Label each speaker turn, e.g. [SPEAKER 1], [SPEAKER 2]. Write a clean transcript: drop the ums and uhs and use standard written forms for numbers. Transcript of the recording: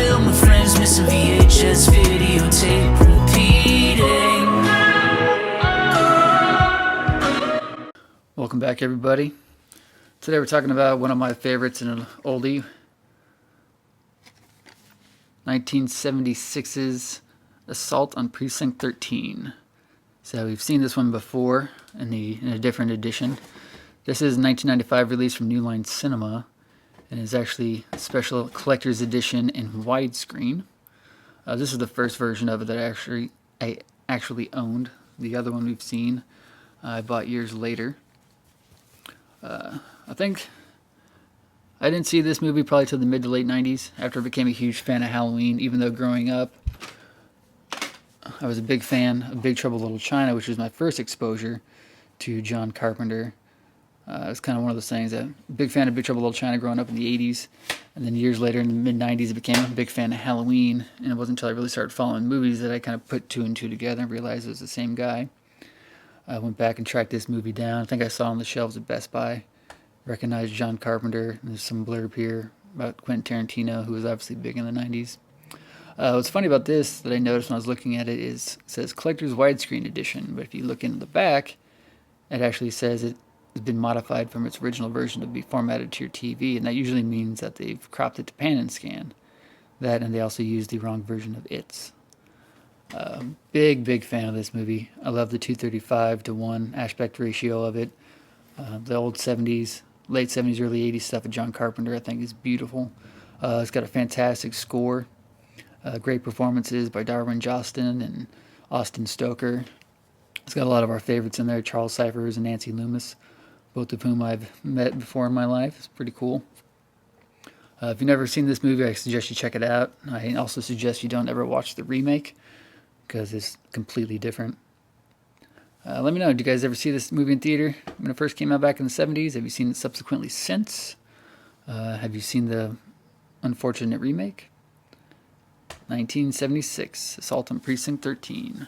[SPEAKER 1] film with friends, missing VHS videotape repeating.
[SPEAKER 2] Welcome back, everybody. Today we're talking about one of my favorites in an oldie, 1976's Assault on Precinct 13. So we've seen this one before in a different edition. This is a 1995 release from New Line Cinema, and is actually a special collector's edition in widescreen. This is the first version of it that I actually owned. The other one we've seen, I bought years later. I think I didn't see this movie probably till the mid to late 90s, after I became a huge fan of Halloween, even though growing up I was a big fan of Big Trouble in Little China, which was my first exposure to John Carpenter. It's kind of one of those things that big fan of Big Trouble in Little China growing up in the 80s, and then years later in the mid 90s I became a big fan of Halloween, and it wasn't until I really started following movies that I kind of put two and two together and realized it was the same guy. I went back and tracked this movie down. I think I saw it on the shelves at Best Buy. Recognized John Carpenter. There's some blurb here about Quentin Tarantino, who was obviously big in the 90s. What's funny about this that I noticed when I was looking at it is it says Collector's Widescreen Edition, but if you look in the back, it actually says it has been modified from its original version to be formatted to your TV, and that usually means that they've cropped it to pan and scan. That, and they also used the wrong version of It's. Big fan of this movie. I love the 235:1 aspect ratio of it. The old 70s, late 70s, early 80s stuff of John Carpenter I think is beautiful. It's got a fantastic score. Great performances by Darwin Jostin and Austin Stoker. It's got a lot of our favorites in there, Charles Cyphers and Nancy Loomis, both of whom I've met before in my life. It's pretty cool. If you've never seen this movie, I suggest you check it out. I also suggest you don't ever watch the remake, because it's completely different. Let me know, did you guys ever see this movie in theater when it first came out back in the 70s? Have you seen it subsequently since? Have you seen the unfortunate remake? 1976, Assault on Precinct 13.